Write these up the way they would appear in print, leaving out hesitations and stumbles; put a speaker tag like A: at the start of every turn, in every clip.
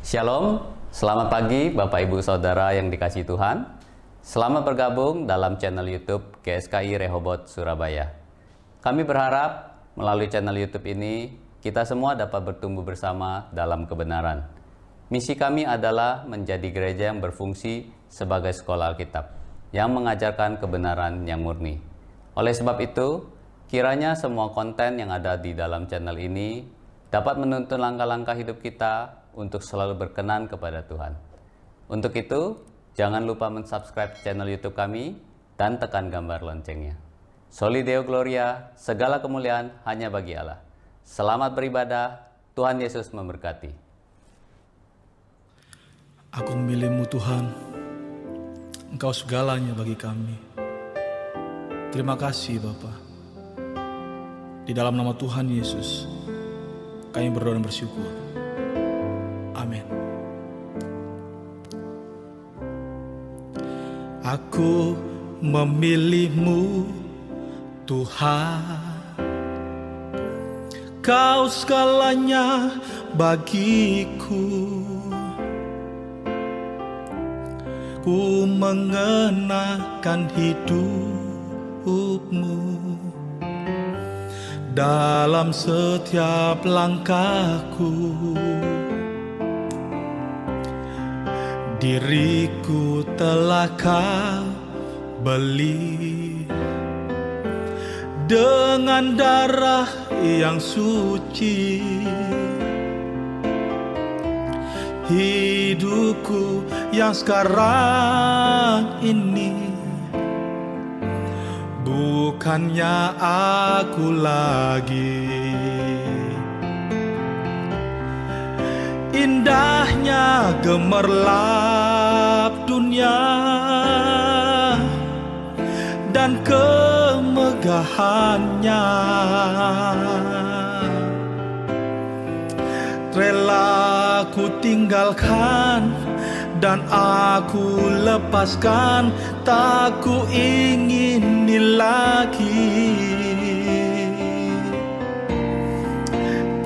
A: Shalom, selamat pagi Bapak Ibu Saudara yang dikasihi Tuhan. Selamat bergabung dalam channel YouTube GSKI Rehoboth Surabaya. Kami berharap melalui channel YouTube ini kita semua dapat bertumbuh bersama dalam kebenaran. Misi kami adalah menjadi gereja yang berfungsi sebagai sekolah Alkitab yang mengajarkan kebenaran yang murni. Oleh sebab itu, kiranya semua konten yang ada di dalam channel ini dapat menuntun langkah-langkah hidup kita untuk selalu berkenan kepada Tuhan. Untuk itu, jangan lupa mensubscribe channel YouTube kami dan tekan gambar loncengnya. Soli Deo Gloria, segala kemuliaan hanya bagi Allah. Selamat beribadah, Tuhan Yesus memberkati.
B: Aku memilih-Mu Tuhan, Engkau segalanya bagi kami. Terima kasih Bapa. Di dalam nama Tuhan Yesus, kami berdoa dan bersyukur. Amin. Aku memilih-Mu Tuhan, Kau segalanya bagiku. Ku mengenakan hidup-Mu dalam setiap langkahku. Diriku telah Kau beli dengan darah yang suci. Hidupku yang sekarang ini bukannya aku lagi. Indahnya gemerlap dunia dan kemegahannya, rela ku tinggalkan dan aku lepaskan, tak ku ingini lagi.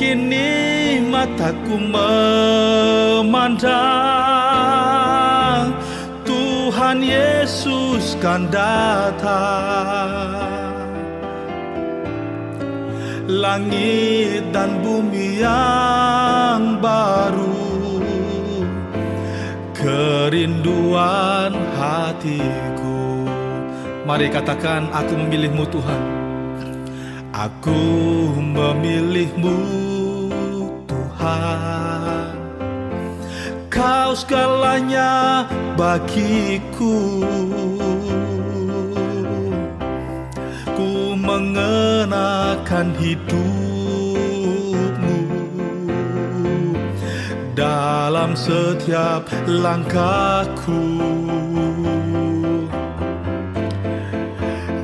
B: Kini mataku memandang Tuhan Yesus kan datang. Langit dan bumi yang baru, kerinduan hatiku. Mari katakan, aku memilih-Mu Tuhan. Aku memilih-Mu Tuhan, Kau segalanya bagiku. Ku mengenakan hidup-Mu dalam setiap langkahku.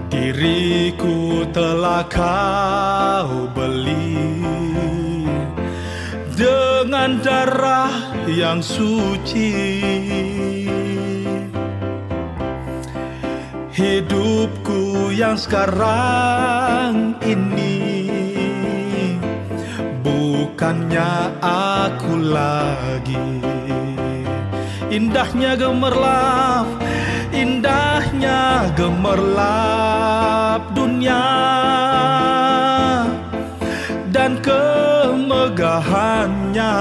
B: Diriku telah Kau beli dengan darah yang suci. Hidupku yang sekarang ini bukannya aku lagi. Indahnya gemerlap, indahnya gemerlap dunia dan kemegahannya,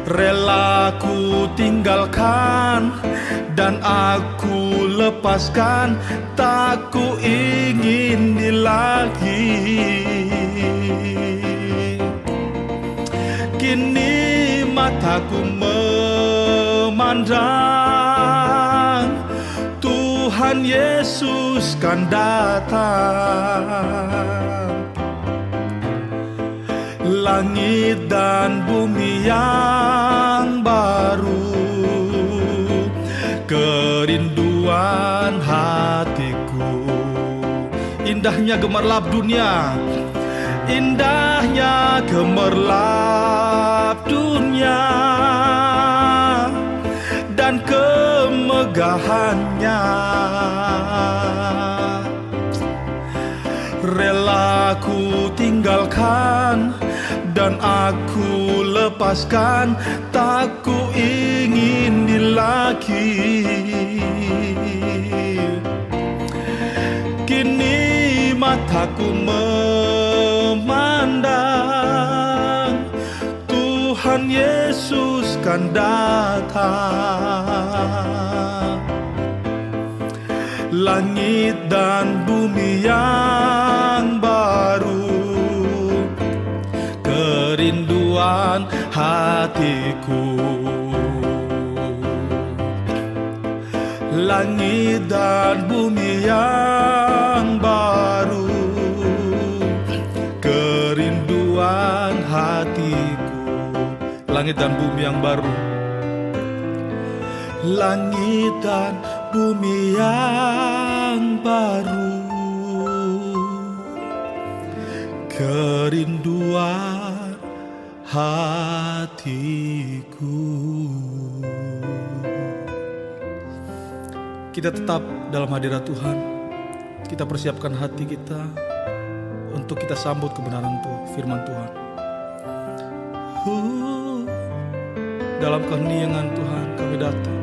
B: rela ku tinggalkan dan aku lepaskan, tak ku ingini lagi. Kini mataku memandang Tuhan Yesus kan datang. Langit dan bumi yang baru, kerinduan hatiku. Indahnya gemerlap dunia, indahnya gemerlap dunia dan kemegahannya, rela ku tinggalkan akan aku lepaskan, tak ku ingin lagi. Kini mataku memandang Tuhan Yesus kan datang. Langit dan bumi yang baru, kerinduan hatiku. Langit dan bumi yang baru, kerinduan hatiku. Langit dan bumi yang baru, langit dan bumi yang baru, kerinduan hatiku. Kita tetap dalam hadirat Tuhan. Kita persiapkan hati kita untuk kita sambut kebenaran firman Tuhan. Dalam keheningan Tuhan kami datang.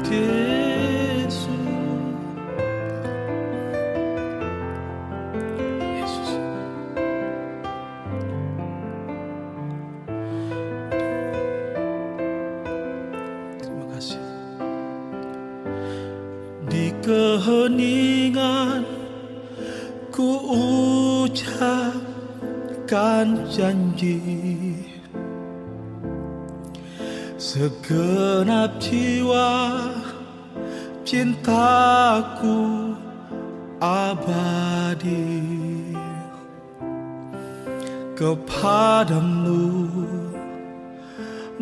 B: Yesus, Yesus. Terima kasih. Di keheningan ku ucapkan janji, segenap jiwa cintaku abadi kepadamu,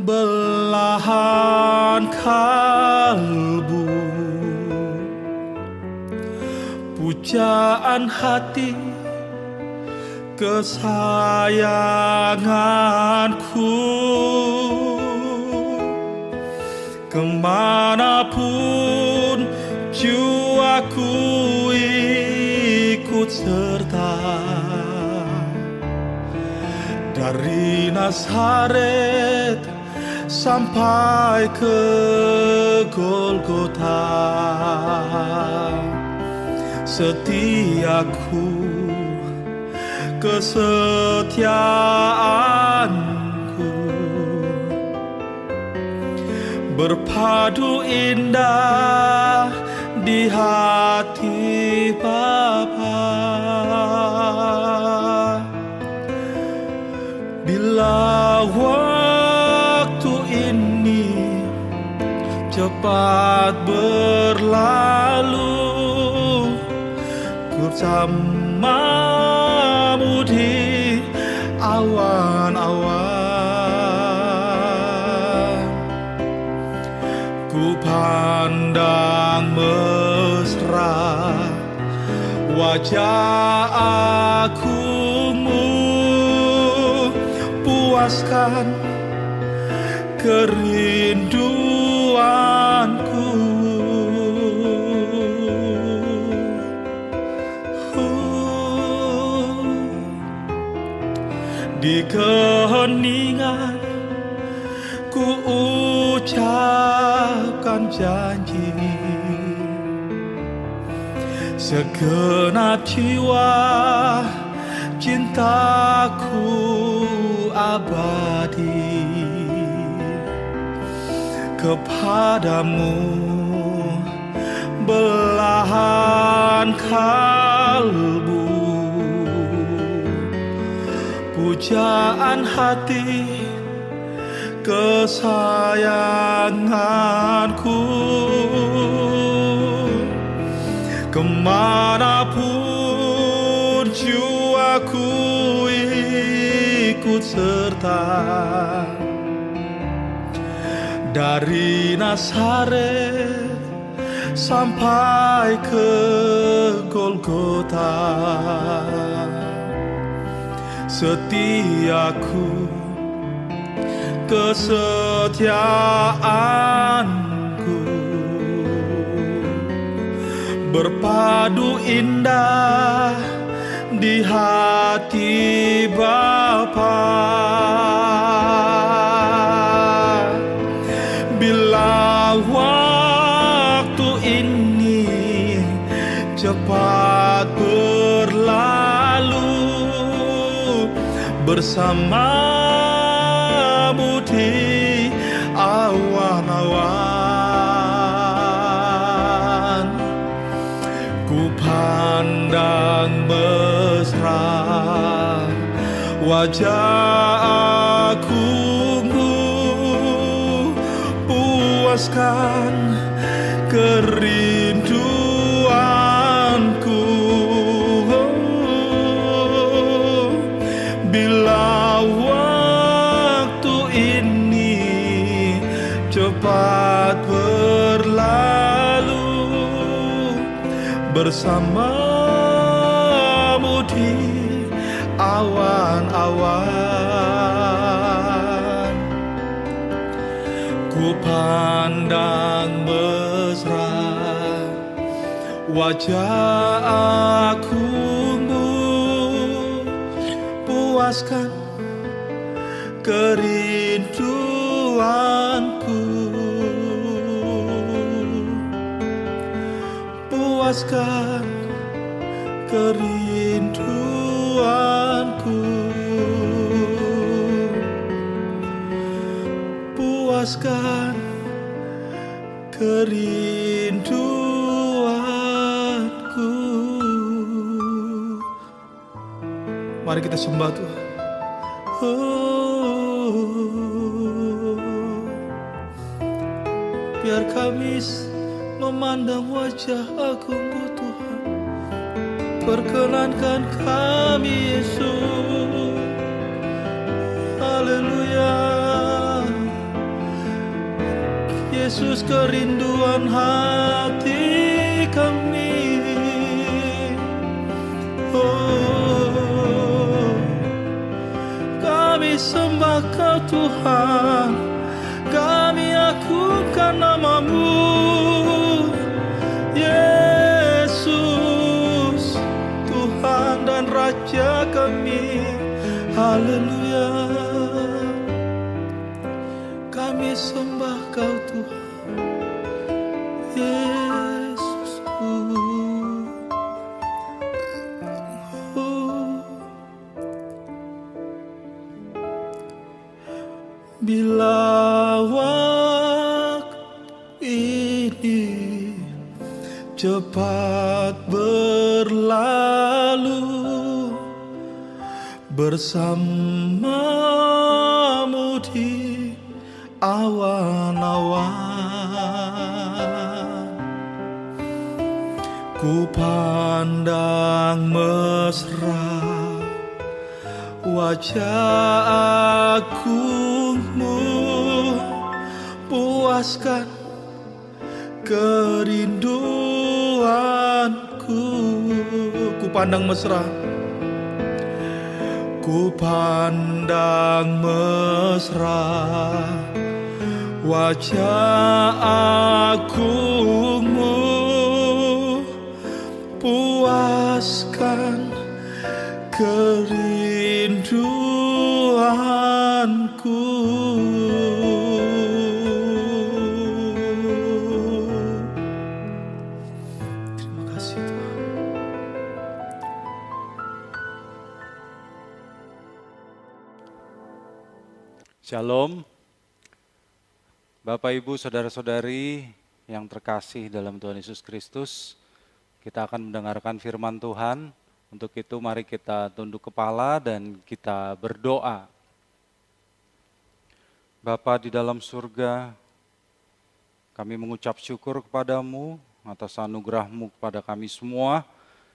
B: belahan kalbu, pujaan hati kesayanganku. Kemanapun jiwaku ikut serta, dari Nazaret sampai ke Golgota. Setiaku, kesetiaanku berpadu indah di hati Bapa. Bila waktu ini cepat berlalu, bersamamu di awan-awan, ku pandang mesra wajah agungmu, puaskan kerinduanku. Di keheningan ku ucapkan janji, segenap jiwa cintaku abadi kepadamu, belahan kalbu, pujaan hati kesayanganku. Kemanapun jiwaku ikut serta, dari Nazaret sampai ke Golgota. Setiaku, kesetiaanku berpadu indah di hati hati Bapa. Bila waktu ini cepat berlalu bersamamu di awan-awan, ku pandang mesra wajah agungmu, puaskan kerinduanku. Bila waktu ini cepat berlalu bersamamu di awan-awan, ku pandang mesra wajah agungmu, puaskan kerinduanku, puaskan kerinduanku, puaskan kerinduanku. Mari kita sembah Tuhan. Biar kami memandang wajah agungmu Tuhan, perkenankan kami Yesus. Haleluya. Yesus, kerinduan hati kami. Kami sembah Kau Tuhan, kami agungkan nama-Mu Yesus, Tuhan dan Raja kami. Haleluya. Kami sembah Kau Tuhan Yesusku. Bila waktu ini cepat berlalu bersamamu di awan-awan, ku pandang mesra wajah agungmu, puaskan kerinduanku. Ku pandang mesra, ku pandang mesra wajah agungmu, puaskan kerinduanku. Terima kasih Tuhan.
C: Shalom, Bapak Ibu Saudara-saudari yang terkasih dalam Tuhan Yesus Kristus. Kita akan mendengarkan firman Tuhan. Untuk itu mari kita tunduk kepala dan kita berdoa. Bapa di dalam surga, kami mengucap syukur kepadamu atas anugerah-Mu kepada kami semua,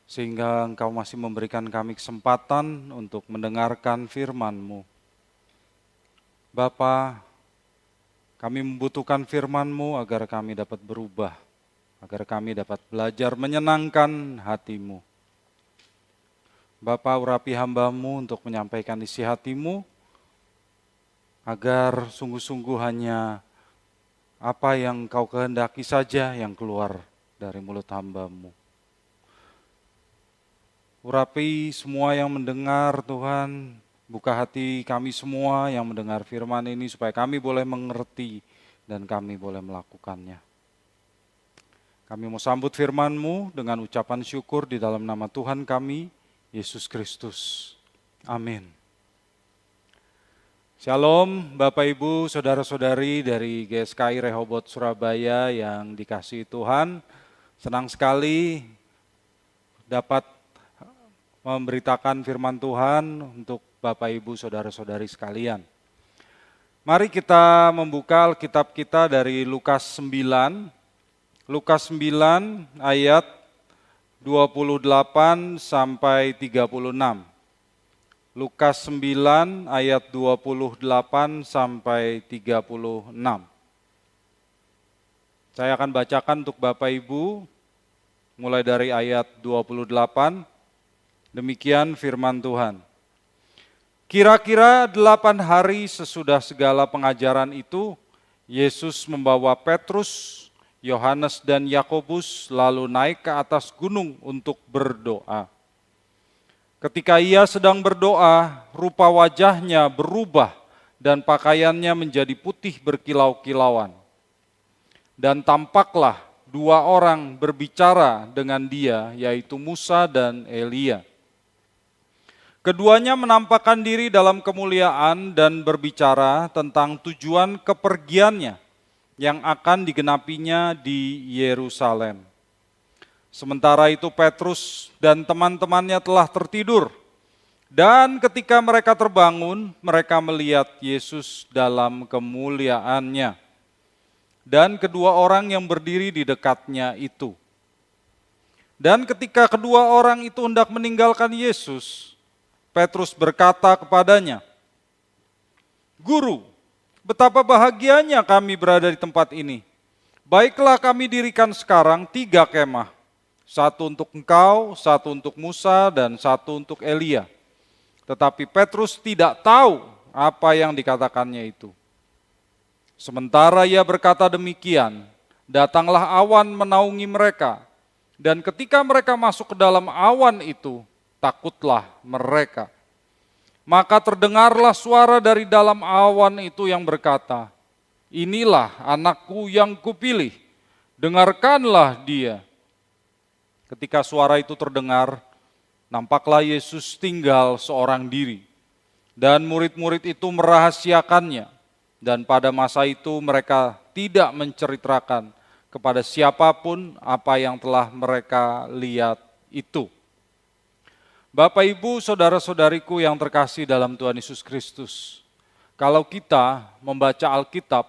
C: sehingga Engkau masih memberikan kami kesempatan untuk mendengarkan firman-Mu. Bapa, kami membutuhkan firman-Mu agar kami dapat berubah, agar kami dapat belajar menyenangkan hati-Mu. Bapa, urapi hamba-Mu untuk menyampaikan isi hati-Mu, agar sungguh-sungguh hanya apa yang Kau kehendaki saja yang keluar dari mulut hamba-Mu. Urapi semua yang mendengar Tuhan, buka hati kami semua yang mendengar firman ini supaya kami boleh mengerti dan kami boleh melakukannya. Kami mau sambut firman-Mu dengan ucapan syukur di dalam nama Tuhan kami, Yesus Kristus. Amin. Shalom Bapak Ibu, Saudara-saudari dari GSKI Rehoboth Surabaya yang dikasihi Tuhan. Senang sekali dapat memberitakan firman Tuhan untuk Bapak Ibu Saudara-saudari sekalian. Mari kita membuka Alkitab kita dari Lukas 9. Lukas 9 ayat 28 sampai 36. Lukas 9 ayat 28 sampai 36. Saya akan bacakan untuk Bapak Ibu mulai dari ayat 28. Demikian firman Tuhan. Kira-kira 8 hari sesudah segala pengajaran itu, Yesus membawa Petrus, Yohanes dan Yakobus lalu naik ke atas gunung untuk berdoa. Ketika ia sedang berdoa, rupa wajahnya berubah dan pakaiannya menjadi putih berkilau-kilauan. Dan tampaklah 2 orang berbicara dengan dia, yaitu Musa dan Elia. Keduanya menampakkan diri dalam kemuliaan dan berbicara tentang tujuan kepergiannya yang akan digenapinya di Yerusalem. Sementara itu Petrus dan teman-temannya telah tertidur. Dan ketika mereka terbangun, mereka melihat Yesus dalam kemuliaannya. Dan kedua orang yang berdiri di dekatnya itu. Dan ketika kedua orang itu hendak meninggalkan Yesus, Petrus berkata kepadanya, "Guru, betapa bahagianya kami berada di tempat ini. Baiklah kami dirikan sekarang 3 kemah. 1 untuk engkau, 1 untuk Musa, dan 1 untuk Elia." Tetapi Petrus tidak tahu apa yang dikatakannya itu. Sementara ia berkata demikian, datanglah awan menaungi mereka. Dan ketika mereka masuk ke dalam awan itu, takutlah mereka. Maka terdengarlah suara dari dalam awan itu yang berkata, "Inilah anakku yang kupilih, dengarkanlah dia." Ketika suara itu terdengar, nampaklah Yesus tinggal seorang diri. Dan murid-murid itu merahasiakannya. Dan pada masa itu mereka tidak menceritakan kepada siapapun apa yang telah mereka lihat itu. Bapak, Ibu, Saudara-saudariku yang terkasih dalam Tuhan Yesus Kristus, kalau kita membaca Alkitab,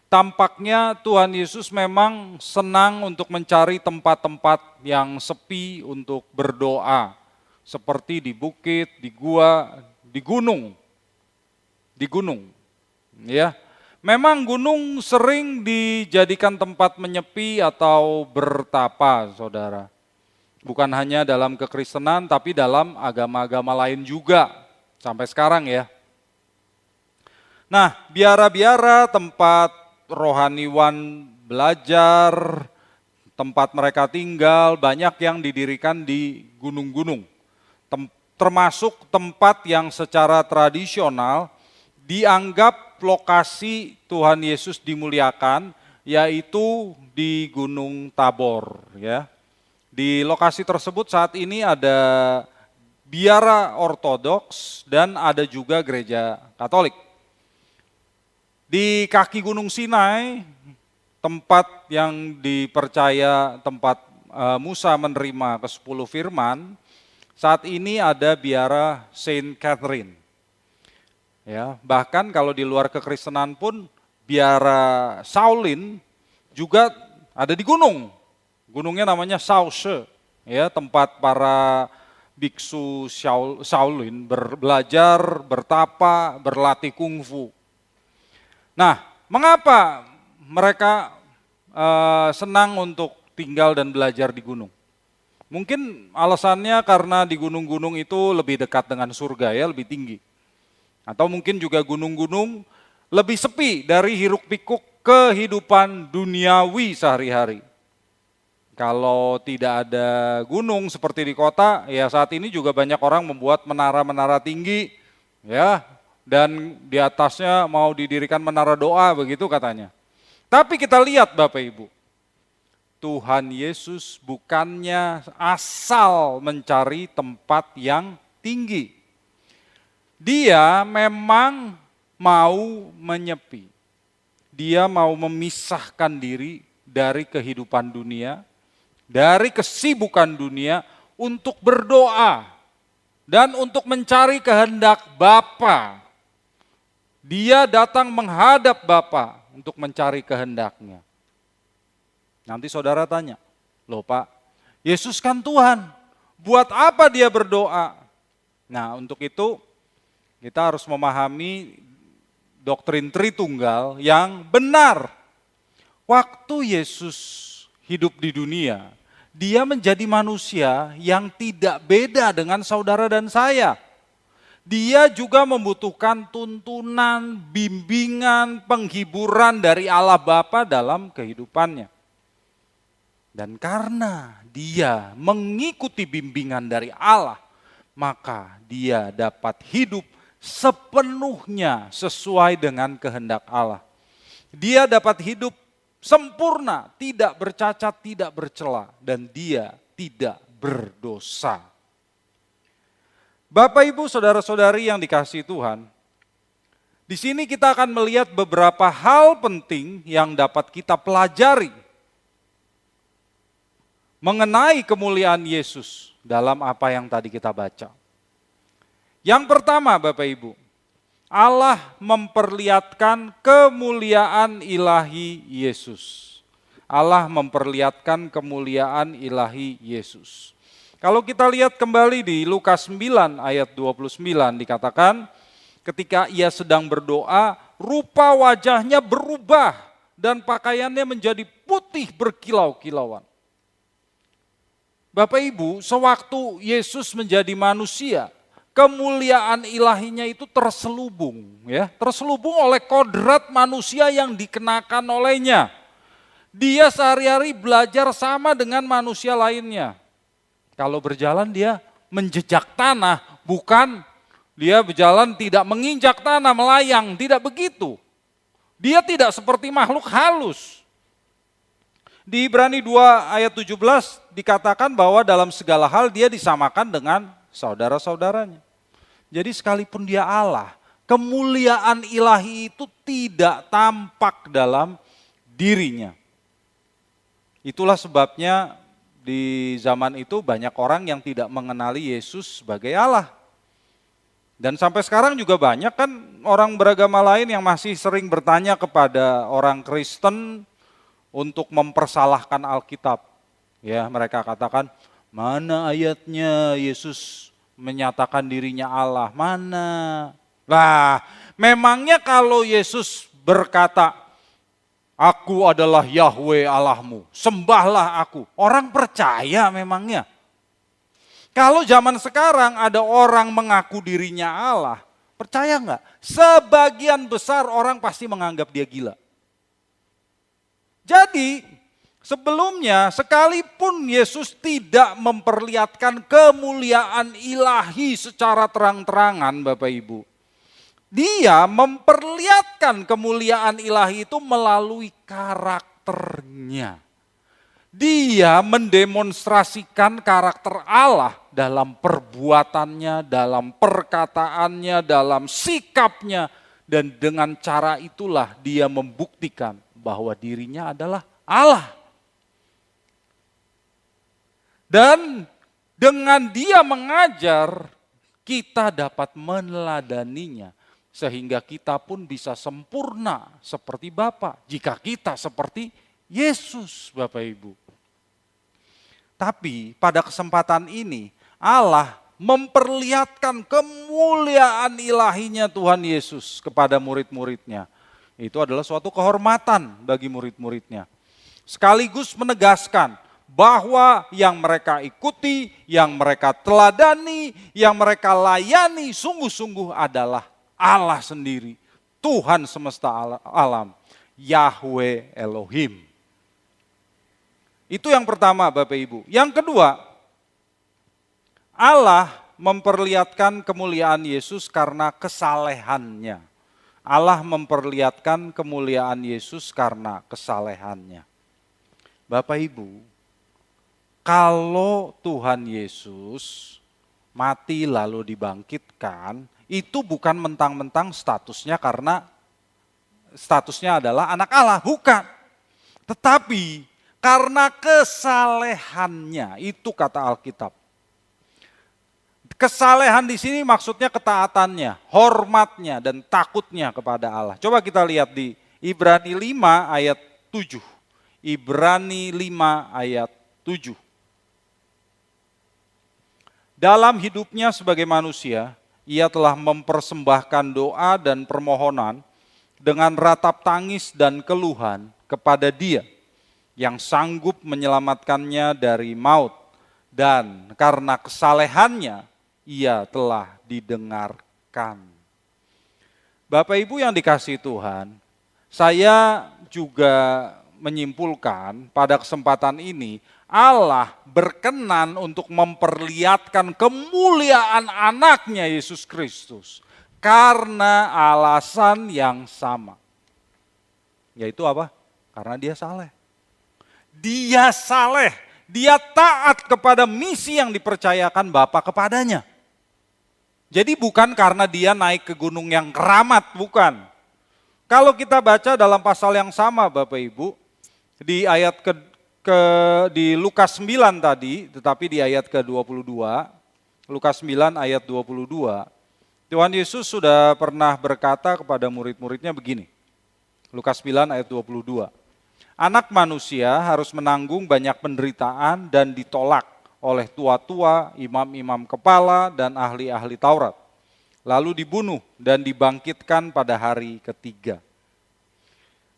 C: tampaknya Tuhan Yesus memang senang untuk mencari tempat-tempat yang sepi untuk berdoa, seperti di bukit, di gua, di gunung. Ya, memang gunung sering dijadikan tempat menyepi atau bertapa, saudara. Bukan hanya dalam kekristenan, tapi dalam agama-agama lain juga sampai sekarang ya. Nah, biara-biara tempat rohaniwan belajar, tempat mereka tinggal, banyak yang didirikan di gunung-gunung. Termasuk tempat yang secara tradisional dianggap lokasi Tuhan Yesus dimuliakan, yaitu di Gunung Tabor. Ya. Di lokasi tersebut saat ini ada biara Ortodoks dan ada juga gereja Katolik. Di kaki Gunung Sinai, tempat yang dipercaya tempat Musa menerima ke-10 firman, saat ini ada biara Saint Catherine. Ya, bahkan kalau di luar kekristenan pun biara Shaolin juga ada di gunung. Gunungnya namanya Shaoshe, ya, tempat para biksu Shaolin belajar, bertapa, berlatih kungfu. Nah, mengapa mereka senang untuk tinggal dan belajar di gunung? Mungkin alasannya karena di gunung-gunung itu lebih dekat dengan surga, ya, lebih tinggi. Atau mungkin juga gunung-gunung lebih sepi dari hiruk-pikuk kehidupan duniawi sehari-hari. Kalau tidak ada gunung seperti di kota, ya saat ini juga banyak orang membuat menara-menara tinggi, ya, dan di atasnya mau didirikan menara doa, begitu katanya. Tapi kita lihat Bapak Ibu, Tuhan Yesus bukannya asal mencari tempat yang tinggi. Dia memang mau menyepi. Dia mau memisahkan diri dari kehidupan dunia, dari kesibukan dunia untuk berdoa dan untuk mencari kehendak Bapa. Dia datang menghadap Bapa untuk mencari kehendaknya. Nanti saudara tanya, loh Pak, Yesus kan Tuhan, buat apa dia berdoa? Nah, untuk itu kita harus memahami doktrin Tritunggal yang benar. Waktu Yesus hidup di dunia, dia menjadi manusia yang tidak beda dengan saudara dan saya. Dia juga membutuhkan tuntunan, bimbingan, penghiburan dari Allah Bapa dalam kehidupannya. Dan karena dia mengikuti bimbingan dari Allah, maka dia dapat hidup sepenuhnya sesuai dengan kehendak Allah. Dia dapat hidup sempurna, tidak bercacat, tidak bercela, dan dia tidak berdosa. Bapak, Ibu, saudara-saudari yang dikasihi Tuhan, di sini kita akan melihat beberapa hal penting yang dapat kita pelajari mengenai kemuliaan Yesus dalam apa yang tadi kita baca. Yang pertama, Bapak Ibu, Allah memperlihatkan kemuliaan ilahi Yesus. Allah memperlihatkan kemuliaan ilahi Yesus. Kalau kita lihat kembali di Lukas 9 ayat 29 dikatakan, ketika ia sedang berdoa, rupa wajahnya berubah dan pakaiannya menjadi putih berkilau-kilauan. Bapak Ibu, sewaktu Yesus menjadi manusia, kemuliaan ilahinya itu terselubung, ya, terselubung oleh kodrat manusia yang dikenakan olehnya. Dia sehari-hari belajar sama dengan manusia lainnya. Kalau berjalan dia menjejak tanah, bukan dia berjalan tidak menginjak tanah, melayang, tidak begitu. Dia tidak seperti makhluk halus. Di Ibrani 2 ayat 17 dikatakan bahwa dalam segala hal dia disamakan dengan saudara-saudaranya. Jadi sekalipun dia Allah, kemuliaan ilahi itu tidak tampak dalam dirinya. Itulah sebabnya di zaman itu banyak orang yang tidak mengenali Yesus sebagai Allah. Dan sampai sekarang juga banyak kan orang beragama lain yang masih sering bertanya kepada orang Kristen untuk mempersalahkan Alkitab. Ya, mereka katakan, mana ayatnya Yesus menyatakan dirinya Allah, mana? Nah, memangnya kalau Yesus berkata, aku adalah Yahweh Allahmu, sembahlah aku. Orang percaya memangnya? Kalau zaman sekarang ada orang mengaku dirinya Allah, percaya enggak? Sebagian besar orang pasti menganggap dia gila. Jadi, sebelumnya sekalipun Yesus tidak memperlihatkan kemuliaan ilahi secara terang-terangan Bapak Ibu. Dia memperlihatkan kemuliaan ilahi itu melalui karakternya. Dia mendemonstrasikan karakter Allah dalam perbuatannya, dalam perkataannya, dalam sikapnya. Dan dengan cara itulah dia membuktikan bahwa dirinya adalah Allah. Dan dengan dia mengajar, kita dapat meneladaninya. Sehingga kita pun bisa sempurna seperti Bapa. Jika kita seperti Yesus, Bapak Ibu. Tapi pada kesempatan ini, Allah memperlihatkan kemuliaan ilahinya Tuhan Yesus kepada murid-muridnya. Itu adalah suatu kehormatan bagi murid-muridnya. Sekaligus menegaskan bahwa yang mereka ikuti, yang mereka teladani, yang mereka layani sungguh-sungguh adalah Allah sendiri, Tuhan semesta alam, Yahweh Elohim. Itu yang pertama Bapak Ibu. Yang kedua, Allah memperlihatkan kemuliaan Yesus karena kesalehannya. Allah memperlihatkan kemuliaan Yesus karena kesalehannya. Bapak Ibu, kalau Tuhan Yesus mati lalu dibangkitkan, itu bukan mentang-mentang statusnya karena statusnya adalah anak Allah, bukan. Tetapi karena kesalehannya, itu kata Alkitab. Kesalehan di sini maksudnya ketaatannya, hormatnya dan takutnya kepada Allah. Coba kita lihat di Ibrani 5 ayat 7. Ibrani 5 ayat 7. Dalam hidupnya sebagai manusia, ia telah mempersembahkan doa dan permohonan dengan ratap tangis dan keluhan kepada Dia yang sanggup menyelamatkannya dari maut, dan karena kesalehannya ia telah didengarkan. Bapak Ibu yang dikasihi Tuhan, saya juga menyimpulkan pada kesempatan ini Allah berkenan untuk memperlihatkan kemuliaan anaknya Yesus Kristus karena alasan yang sama. Yaitu apa? Karena dia saleh. Dia saleh, dia taat kepada misi yang dipercayakan Bapa kepadanya. Jadi bukan karena dia naik ke gunung yang keramat, bukan. Kalau kita baca dalam pasal yang sama Bapak Ibu, di ayat di Lukas 9 tadi, tetapi di ayat ke-22, Lukas 9 ayat 22, Tuhan Yesus sudah pernah berkata kepada murid-muridnya begini, Lukas 9 ayat 22, anak manusia harus menanggung banyak penderitaan dan ditolak oleh tua-tua, imam-imam kepala, dan ahli-ahli Taurat. Lalu dibunuh dan dibangkitkan pada hari ketiga.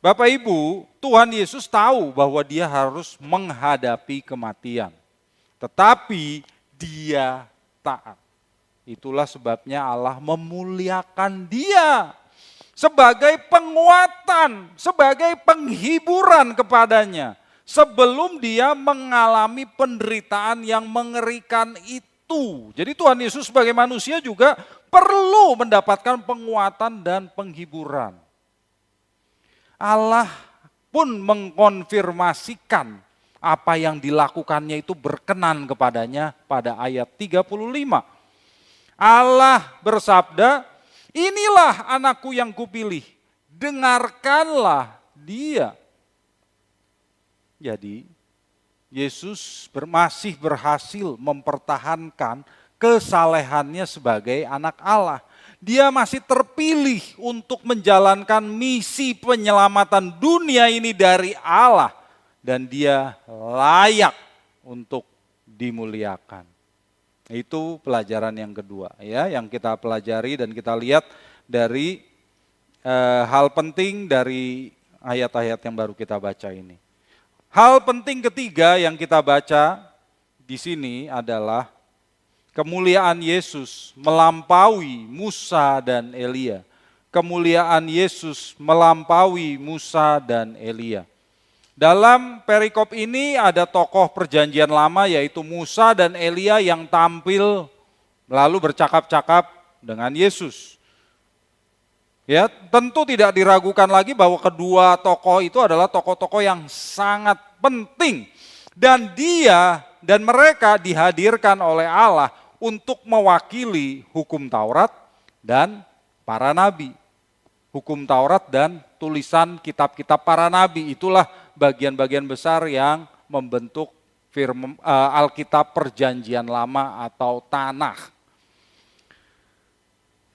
C: Bapak Ibu, Tuhan Yesus tahu bahwa dia harus menghadapi kematian. Tetapi dia taat. Itulah sebabnya Allah memuliakan dia sebagai penguatan, sebagai penghiburan kepadanya. Sebelum dia mengalami penderitaan yang mengerikan itu. Jadi Tuhan Yesus sebagai manusia juga perlu mendapatkan penguatan dan penghiburan. Allah pun mengkonfirmasikan apa yang dilakukannya itu berkenan kepadanya pada ayat 35. Allah bersabda, inilah anakku yang kupilih, dengarkanlah dia. Jadi Yesus masih berhasil mempertahankan kesalehannya sebagai anak Allah. Dia masih terpilih untuk menjalankan misi penyelamatan dunia ini dari Allah. Dan dia layak untuk dimuliakan. Itu pelajaran yang kedua ya, yang kita pelajari dan kita lihat dari hal penting dari ayat-ayat yang baru kita baca ini. Hal penting ketiga yang kita baca di sini adalah kemuliaan Yesus melampaui Musa dan Elia. Kemuliaan Yesus melampaui Musa dan Elia. Dalam perikop ini ada tokoh perjanjian lama yaitu Musa dan Elia yang tampil lalu bercakap-cakap dengan Yesus. Ya, tentu tidak diragukan lagi bahwa kedua tokoh itu adalah tokoh-tokoh yang sangat penting. Dan dia dan mereka dihadirkan oleh Allah untuk mewakili hukum Taurat dan para nabi. Hukum Taurat dan tulisan kitab-kitab para nabi, itulah bagian-bagian besar yang membentuk Alkitab Perjanjian Lama atau Tanakh.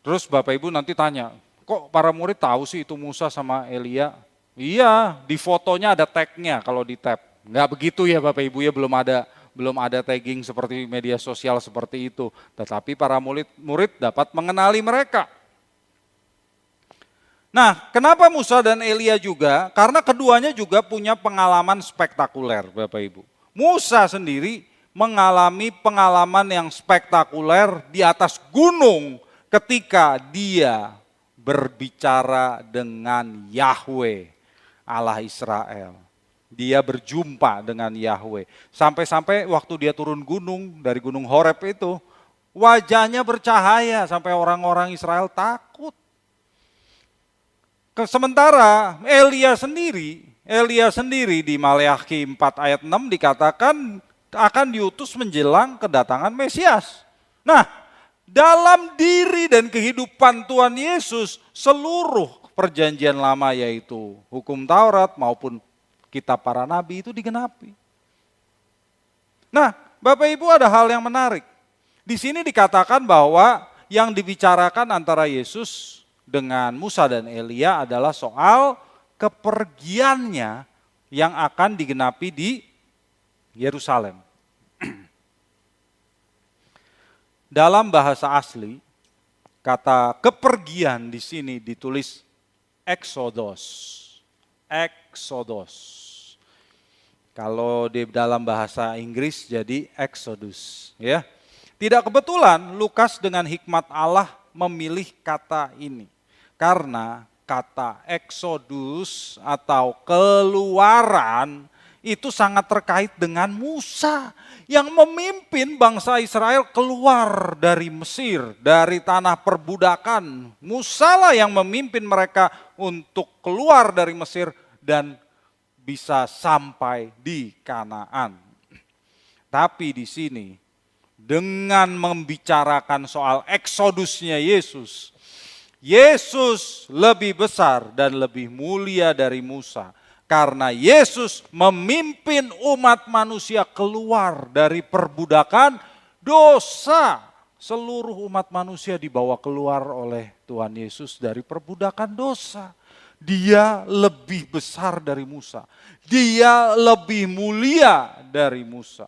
C: Terus Bapak Ibu nanti tanya, kok para murid tahu sih itu Musa sama Elia? Iya, di fotonya ada tag-nya kalau di tab. Enggak begitu ya Bapak Ibu ya, belum ada tagging seperti media sosial seperti itu. Tetapi para murid dapat mengenali mereka. Nah, kenapa Musa dan Elia juga? Karena keduanya juga punya pengalaman spektakuler Bapak Ibu. Musa sendiri mengalami pengalaman yang spektakuler di atas gunung ketika dia berbicara dengan Yahweh, Allah Israel. Dia berjumpa dengan Yahweh. Sampai-sampai waktu dia turun gunung, dari gunung Horeb itu, wajahnya bercahaya sampai orang-orang Israel takut. Sementara Elia sendiri di Maleakhi 4 ayat 6 dikatakan akan diutus menjelang kedatangan Mesias. Nah, dalam diri dan kehidupan Tuhan Yesus, seluruh perjanjian lama yaitu hukum Taurat maupun kitab para nabi itu digenapi. Nah, Bapak Ibu, ada hal yang menarik. Di sini dikatakan bahwa yang dibicarakan antara Yesus dengan Musa dan Elia adalah soal kepergiannya yang akan digenapi di Yerusalem. Dalam bahasa asli, kata kepergian di sini ditulis Exodus. Exodus. Kalau di dalam bahasa Inggris jadi Exodus, ya. Tidak kebetulan Lukas dengan hikmat Allah memilih kata ini. Karena kata Exodus atau keluaran itu sangat terkait dengan Musa yang memimpin bangsa Israel keluar dari Mesir, dari tanah perbudakan. Musa lah yang memimpin mereka untuk keluar dari Mesir dan bisa sampai di Kanaan. Tapi di sini dengan membicarakan soal eksodusnya Yesus, Yesus lebih besar dan lebih mulia dari Musa. Karena Yesus memimpin umat manusia keluar dari perbudakan dosa. Seluruh umat manusia dibawa keluar oleh Tuhan Yesus dari perbudakan dosa. Dia lebih besar dari Musa. Dia lebih mulia dari Musa.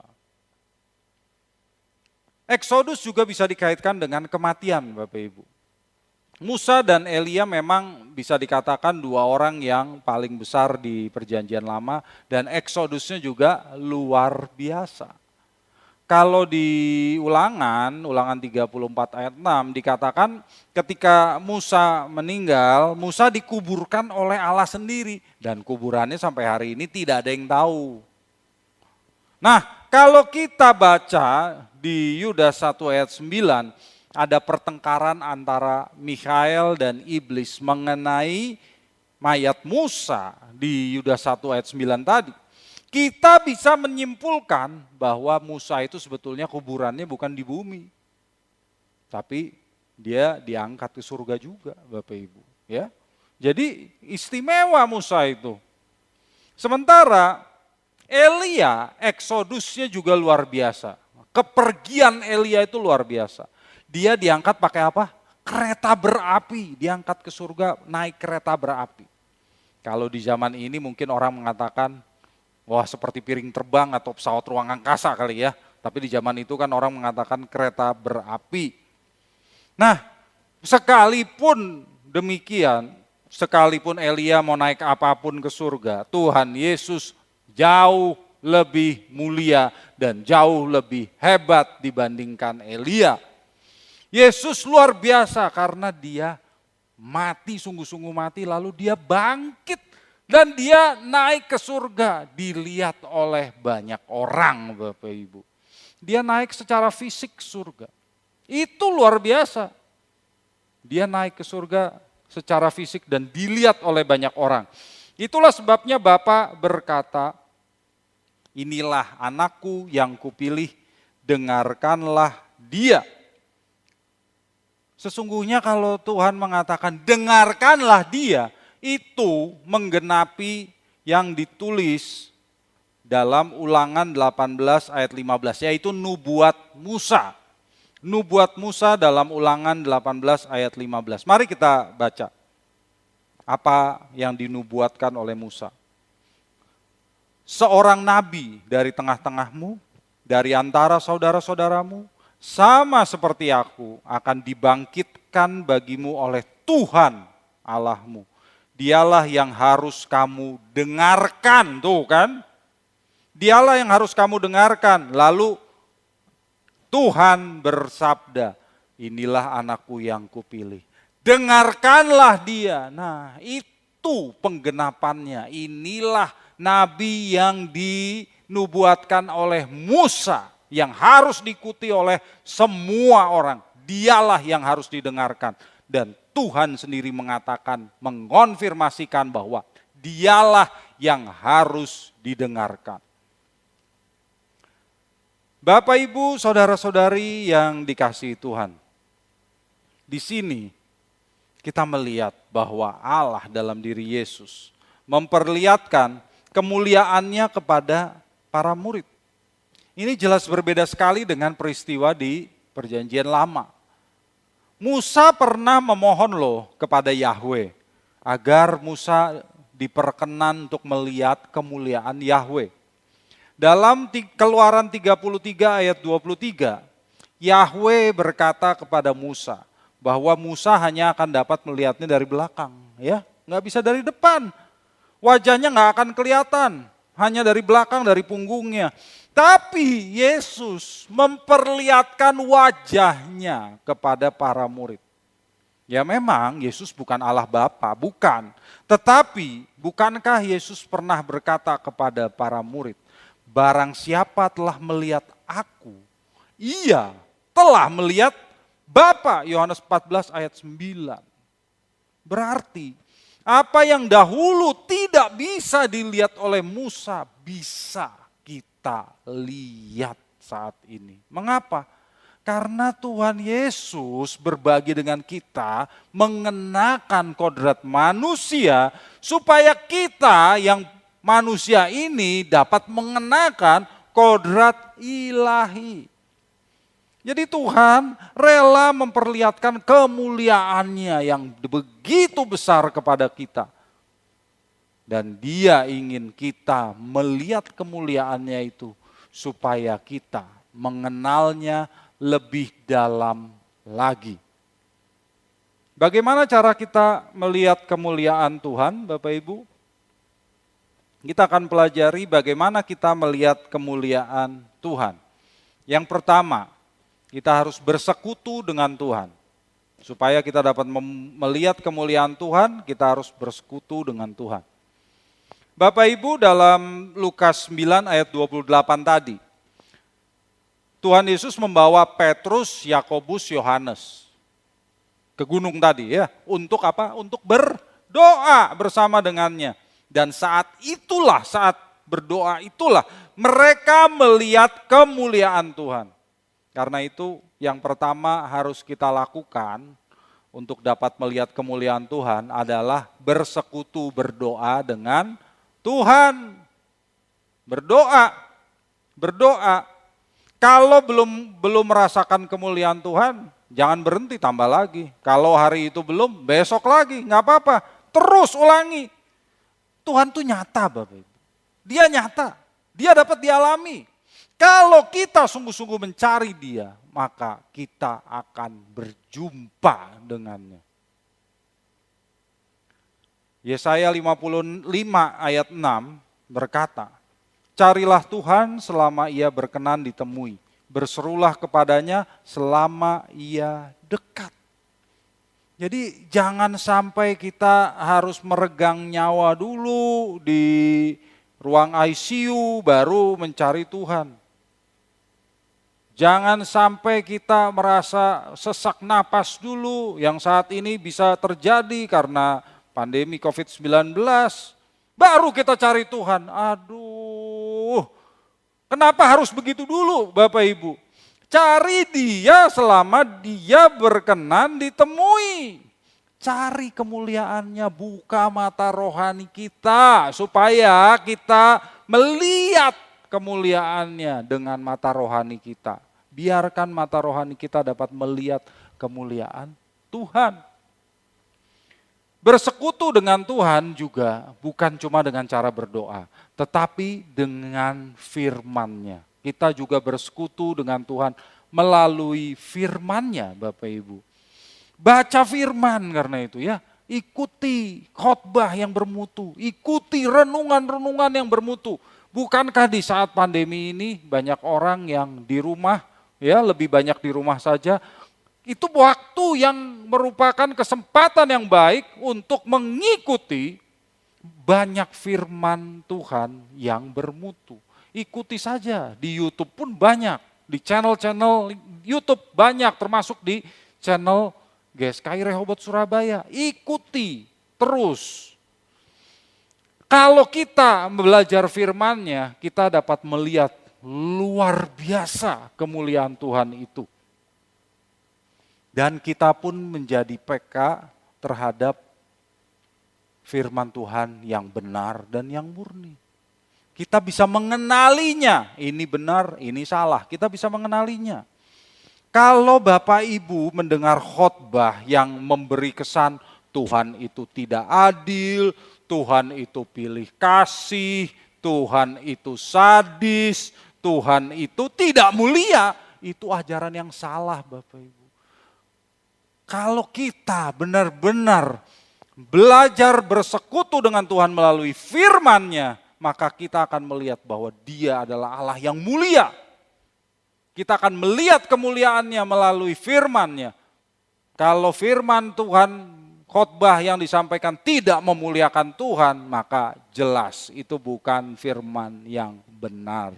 C: Eksodus juga bisa dikaitkan dengan kematian, Bapak Ibu. Musa dan Elia memang bisa dikatakan dua orang yang paling besar di perjanjian lama dan eksodusnya juga luar biasa. Kalau di ulangan 34 ayat 6 dikatakan ketika Musa meninggal, Musa dikuburkan oleh Allah sendiri dan kuburannya sampai hari ini tidak ada yang tahu. Nah, kalau kita baca di Yudas 1 ayat 9, ada pertengkaran antara Mikhael dan iblis mengenai mayat Musa di Yudas 1 ayat 9 tadi. Kita bisa menyimpulkan bahwa Musa itu sebetulnya kuburannya bukan di bumi. Tapi dia diangkat ke surga juga, Bapak Ibu. Ya. Jadi istimewa Musa itu. Sementara Elia, eksodusnya juga luar biasa. Kepergian Elia itu luar biasa. Dia diangkat pakai apa? Kereta berapi, diangkat ke surga naik kereta berapi. Kalau di zaman ini mungkin orang mengatakan, wah seperti piring terbang atau pesawat ruang angkasa kali ya. Tapi di zaman itu kan orang mengatakan kereta berapi. Nah, sekalipun demikian, sekalipun Elia mau naik apapun ke surga, Tuhan Yesus jauh lebih mulia dan jauh lebih hebat dibandingkan Elia. Yesus luar biasa karena dia mati, sungguh-sungguh mati, lalu dia bangkit dan dia naik ke surga, dilihat oleh banyak orang, Bapak Ibu. Dia naik secara fisik ke surga. Itu luar biasa. Dia naik ke surga secara fisik dan dilihat oleh banyak orang. Itulah sebabnya Bapa berkata, inilah anakku yang kupilih, dengarkanlah dia. Sesungguhnya kalau Tuhan mengatakan dengarkanlah dia, itu menggenapi yang ditulis dalam Ulangan 18 ayat 15, yaitu nubuat Musa. Nubuat Musa dalam Ulangan 18 ayat 15. Mari kita baca apa yang dinubuatkan oleh Musa. Seorang nabi dari tengah-tengahmu, dari antara saudara-saudaramu, sama seperti aku akan dibangkitkan bagimu oleh Tuhan Allahmu. Dialah yang harus kamu dengarkan, tuh kan? Dialah yang harus kamu dengarkan. Lalu Tuhan bersabda, inilah anakku yang kupilih. Dengarkanlah dia. Nah, itu penggenapannya. Inilah nabi yang dinubuatkan oleh Musa yang harus diikuti oleh semua orang. Dialah yang harus didengarkan. Dan Tuhan sendiri mengatakan, mengonfirmasikan bahwa dialah yang harus didengarkan. Bapak, Ibu, saudara-saudari yang dikasihi Tuhan. Di sini kita melihat bahwa Allah dalam diri Yesus memperlihatkan kemuliaannya kepada para murid. Ini jelas berbeda sekali dengan peristiwa di Perjanjian Lama. Musa pernah memohon kepada Yahweh agar Musa diperkenan untuk melihat kemuliaan Yahweh. Dalam Keluaran 33 ayat 23, Yahweh berkata kepada Musa bahwa Musa hanya akan dapat melihatnya dari belakang, ya, nggak bisa dari depan. Wajahnya nggak akan kelihatan, hanya dari belakang, dari punggungnya. Tapi Yesus memperlihatkan wajahnya kepada para murid. Ya memang Yesus bukan Allah Bapa, bukan. Tetapi bukankah Yesus pernah berkata kepada para murid, barang siapa telah melihat aku, ia telah melihat Bapa. Yohanes 14 ayat 9. Berarti apa yang dahulu tidak bisa dilihat oleh Musa, bisa kita lihat saat ini. Mengapa? Karena Tuhan Yesus berbagi dengan kita, mengenakan kodrat manusia, supaya kita yang manusia ini dapat mengenakan kodrat ilahi. Jadi Tuhan rela memperlihatkan kemuliaannya yang begitu besar kepada kita. Dan Dia ingin kita melihat kemuliaannya itu supaya kita mengenalnya lebih dalam lagi. Bagaimana cara kita melihat kemuliaan Tuhan, Bapak Ibu? Kita akan pelajari bagaimana kita melihat kemuliaan Tuhan. Yang pertama, kita harus bersekutu dengan Tuhan. Supaya kita dapat melihat kemuliaan Tuhan, kita harus bersekutu dengan Tuhan. Bapak Ibu, dalam Lukas 9 ayat 28 tadi, Tuhan Yesus membawa Petrus, Yakobus, Yohanes ke gunung tadi, ya. Untuk apa? Untuk berdoa bersama dengannya. Dan saat berdoa itulah mereka melihat kemuliaan Tuhan. Karena itu yang pertama harus kita lakukan untuk dapat melihat kemuliaan Tuhan adalah bersekutu berdoa dengan Tuhan. Berdoa. Kalau belum merasakan kemuliaan Tuhan, jangan berhenti, tambah lagi. Kalau hari itu belum, besok lagi, nggak apa-apa. Terus ulangi. Tuhan tuh nyata, Bapak Ibu. Dia nyata, Dia dapat dialami. Kalau kita sungguh-sungguh mencari Dia, maka kita akan berjumpa dengannya. Yesaya 55 ayat 6 berkata, carilah Tuhan selama Ia berkenan ditemui, berserulah kepadanya selama Ia dekat. Jadi jangan sampai kita harus meregang nyawa dulu di ruang ICU baru mencari Tuhan. Jangan sampai kita merasa sesak napas dulu yang saat ini bisa terjadi karena pandemi COVID-19. Baru kita cari Tuhan. Aduh, kenapa harus begitu dulu Bapak Ibu? Cari Dia selama Dia berkenan ditemui. Cari kemuliaannya, buka mata rohani kita supaya kita melihat kemuliaannya dengan mata rohani kita. Biarkan mata rohani kita dapat melihat kemuliaan Tuhan. Bersekutu dengan Tuhan juga bukan cuma dengan cara berdoa, tetapi dengan firman-Nya. Kita juga bersekutu dengan Tuhan melalui firman-Nya, Bapak Ibu. Baca firman karena itu ya. Ikuti khotbah yang bermutu, ikuti renungan-renungan yang bermutu. Bukankah di saat pandemi ini banyak orang yang di rumah, ya lebih banyak di rumah saja, itu waktu yang merupakan kesempatan yang baik untuk mengikuti banyak firman Tuhan yang bermutu. Ikuti saja, di YouTube pun banyak, di channel-channel YouTube banyak, termasuk di channel GSKI Rehoboth Surabaya. Ikuti terus. Kalau kita belajar firman-Nya, kita dapat melihat luar biasa kemuliaan Tuhan itu. Dan kita pun menjadi PK terhadap firman Tuhan yang benar dan yang murni. Kita bisa mengenalinya, ini benar, ini salah. Kita bisa mengenalinya. Kalau Bapak Ibu mendengar khotbah yang memberi kesan Tuhan itu tidak adil, Tuhan itu pilih kasih, Tuhan itu sadis, Tuhan itu tidak mulia, itu ajaran yang salah Bapak Ibu. Kalau kita benar-benar belajar bersekutu dengan Tuhan melalui firman-Nya, maka kita akan melihat bahwa Dia adalah Allah yang mulia. Kita akan melihat kemuliaan-Nya melalui firman-Nya. Kalau firman Tuhan, khotbah yang disampaikan tidak memuliakan Tuhan, maka jelas itu bukan firman yang benar.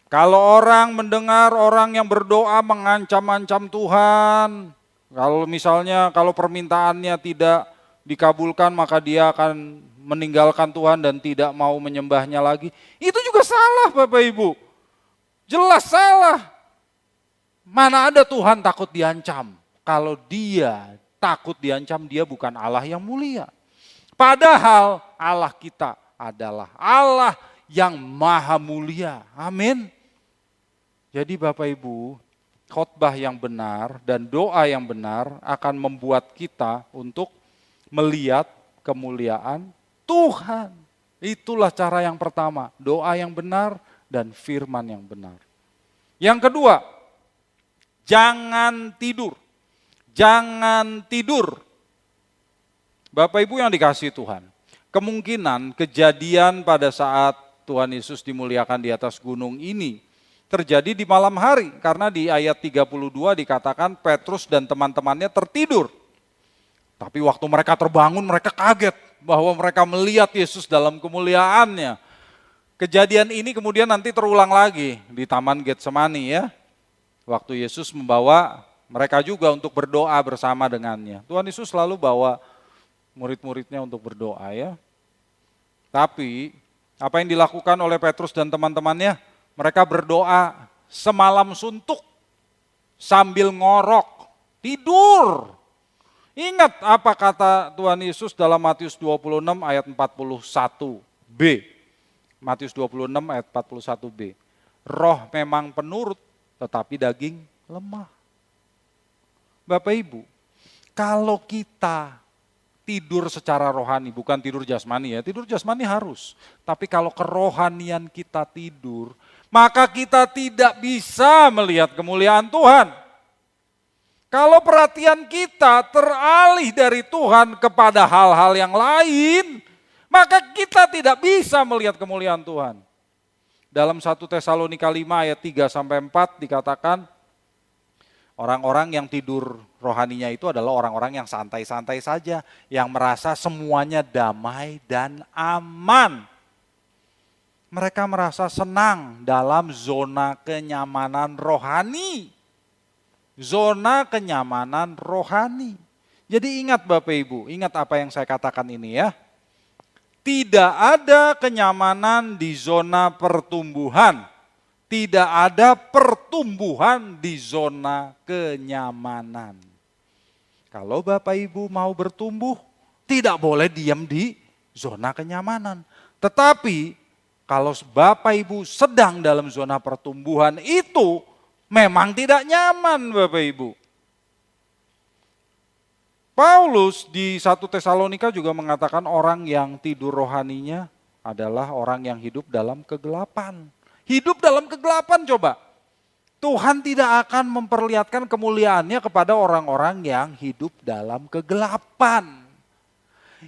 C: Kalau orang mendengar orang yang berdoa mengancam-ancam Tuhan, kalau permintaannya tidak dikabulkan maka dia akan meninggalkan Tuhan dan tidak mau menyembahnya lagi. Itu juga salah Bapak Ibu. Jelas salah. Mana ada Tuhan takut diancam. Kalau dia takut diancam, dia bukan Allah yang mulia. Padahal Allah kita adalah Allah yang maha mulia. Amin. Jadi Bapak Ibu, khotbah yang benar dan doa yang benar akan membuat kita untuk melihat kemuliaan Tuhan. Itulah cara yang pertama, doa yang benar dan firman yang benar. Yang kedua, jangan tidur. Jangan tidur. Bapak Ibu yang dikasihi Tuhan, kemungkinan kejadian pada saat Tuhan Yesus dimuliakan di atas gunung ini terjadi di malam hari, karena di ayat 32 dikatakan Petrus dan teman-temannya tertidur. Tapi waktu mereka terbangun, mereka kaget bahwa mereka melihat Yesus dalam kemuliaannya. Kejadian ini kemudian nanti terulang lagi di Taman Getsemani ya. Waktu Yesus membawa mereka juga untuk berdoa bersama dengannya. Tuhan Yesus selalu bawa murid-muridnya untuk berdoa ya. Tapi apa yang dilakukan oleh Petrus dan teman-temannya? Mereka berdoa semalam suntuk sambil ngorok, tidur. Ingat apa kata Tuhan Yesus dalam Matius 26 ayat 41b. Matius 26 ayat 41b. Roh memang penurut tetapi daging lemah. Bapak Ibu, kalau kita tidur secara rohani, bukan tidur jasmani ya, tidur jasmani harus. Tapi kalau kerohanian kita tidur, maka kita tidak bisa melihat kemuliaan Tuhan. Kalau perhatian kita teralih dari Tuhan kepada hal-hal yang lain, maka kita tidak bisa melihat kemuliaan Tuhan. Dalam 1 Tesalonika 5 ayat 3-4 dikatakan, orang-orang yang tidur rohaninya itu adalah orang-orang yang santai-santai saja, yang merasa semuanya damai dan aman. Mereka merasa senang dalam zona kenyamanan rohani. Zona kenyamanan rohani. Jadi ingat Bapak Ibu, ingat apa yang saya katakan ini ya. Tidak ada kenyamanan di zona pertumbuhan. Tidak ada pertumbuhan di zona kenyamanan. Kalau Bapak Ibu mau bertumbuh, tidak boleh diam di zona kenyamanan. Tetapi kalau Bapak Ibu sedang dalam zona pertumbuhan itu memang tidak nyaman Bapak Ibu. Paulus di 1 Tesalonika juga mengatakan orang yang tidur rohaninya adalah orang yang hidup dalam kegelapan. Hidup dalam kegelapan coba. Tuhan tidak akan memperlihatkan kemuliaannya kepada orang-orang yang hidup dalam kegelapan.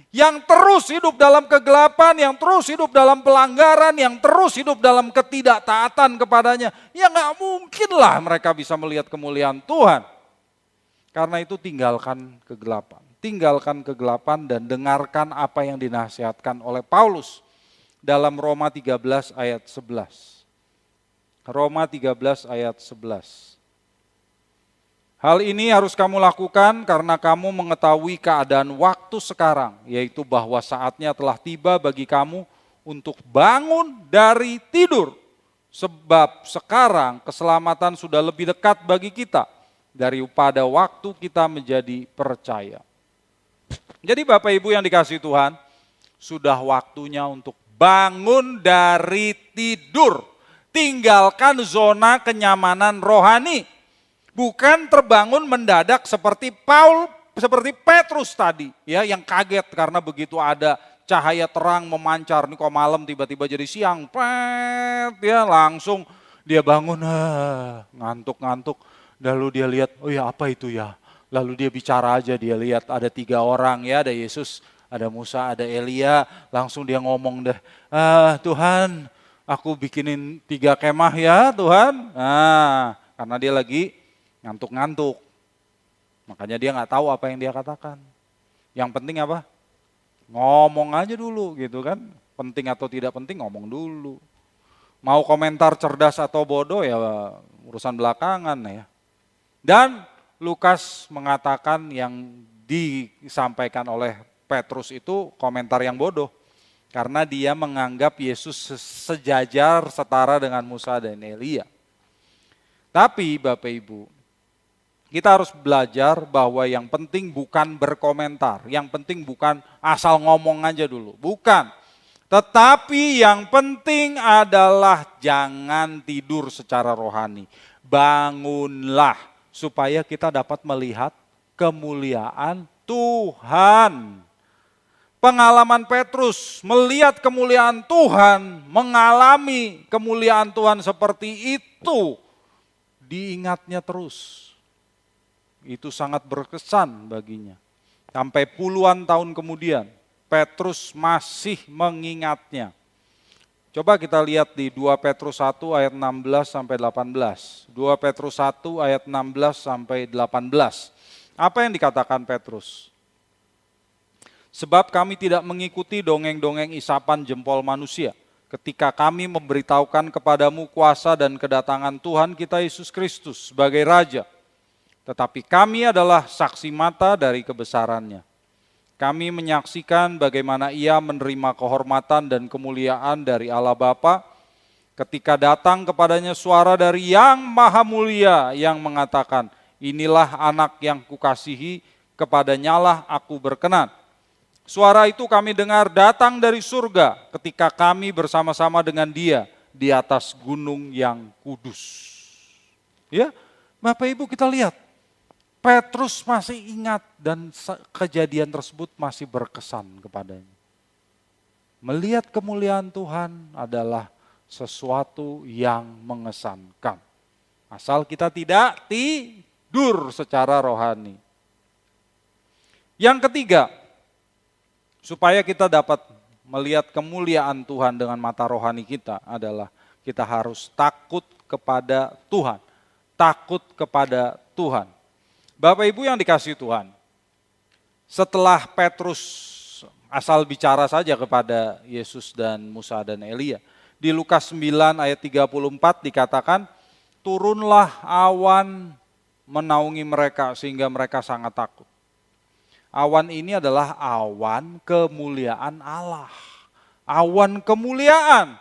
C: Yang terus hidup dalam kegelapan, yang terus hidup dalam pelanggaran, yang terus hidup dalam ketidaktaatan kepadanya. Ya gak mungkinlah mereka bisa melihat kemuliaan Tuhan. Karena itu tinggalkan kegelapan. tinggalkan kegelapan dan dengarkan apa yang dinasihatkan oleh Paulus dalam Roma 13 ayat 11. Roma 13 ayat 11. Hal ini harus kamu lakukan karena kamu mengetahui keadaan waktu sekarang, yaitu bahwa saatnya telah tiba bagi kamu untuk bangun dari tidur. Sebab sekarang keselamatan sudah lebih dekat bagi kita daripada waktu kita menjadi percaya. Jadi Bapak Ibu yang dikasihi Tuhan, sudah waktunya untuk bangun dari tidur. Tinggalkan zona kenyamanan rohani. Bukan terbangun mendadak seperti Petrus tadi, ya, yang kaget karena begitu ada cahaya terang memancar, nih kok malam tiba-tiba jadi siang, ya langsung dia bangun, ngantuk-ngantuk, lalu dia lihat, oh ya apa itu ya, lalu dia bicara aja, dia lihat ada 3 orang, ya ada Yesus, ada Musa, ada Elia, langsung dia ngomong deh, Tuhan, aku bikinin 3 kemah ya Tuhan, karena dia lagi ngantuk-ngantuk, makanya dia nggak tahu apa yang dia katakan. Yang penting apa? Ngomong aja dulu gitu kan, penting atau tidak penting ngomong dulu. Mau komentar cerdas atau bodoh ya urusan belakangan ya. Dan Lukas mengatakan yang disampaikan oleh Petrus itu komentar yang bodoh. Karena dia menganggap Yesus sejajar setara dengan Musa dan Elia. Tapi Bapak Ibu, kita harus belajar bahwa yang penting bukan berkomentar, yang penting bukan asal ngomong aja dulu, bukan. Tetapi yang penting adalah jangan tidur secara rohani. Bangunlah supaya kita dapat melihat kemuliaan Tuhan. Pengalaman Petrus melihat kemuliaan Tuhan, mengalami kemuliaan Tuhan seperti itu, diingatnya terus. Itu sangat berkesan baginya. Sampai puluhan tahun kemudian, Petrus masih mengingatnya. Coba kita lihat di 2 Petrus 1 ayat 16 sampai 18. 2 Petrus 1 ayat 16 sampai 18. Apa yang dikatakan Petrus? Sebab kami tidak mengikuti dongeng-dongeng isapan jempol manusia, ketika kami memberitahukan kepadamu kuasa dan kedatangan Tuhan kita Yesus Kristus sebagai Raja. Tetapi kami adalah saksi mata dari kebesarannya. Kami menyaksikan bagaimana ia menerima kehormatan dan kemuliaan dari Allah Bapa, ketika datang kepadanya suara dari Yang Maha Mulia yang mengatakan, inilah anak yang kukasihi, kepadanyalah aku berkenan. Suara itu kami dengar datang dari surga ketika kami bersama-sama dengan dia di atas gunung yang kudus. Ya, Bapak Ibu kita lihat, Petrus masih ingat dan kejadian tersebut masih berkesan kepadanya. Melihat kemuliaan Tuhan adalah sesuatu yang mengesankan. Asal kita tidak tidur secara rohani. Yang ketiga, supaya kita dapat melihat kemuliaan Tuhan dengan mata rohani kita adalah kita harus takut kepada Tuhan. Takut kepada Tuhan. Bapak Ibu yang dikasihi Tuhan, setelah Petrus asal bicara saja kepada Yesus dan Musa dan Elia, di Lukas 9 ayat 34 dikatakan, turunlah awan menaungi mereka sehingga mereka sangat takut. Awan ini adalah awan kemuliaan Allah. Awan kemuliaan.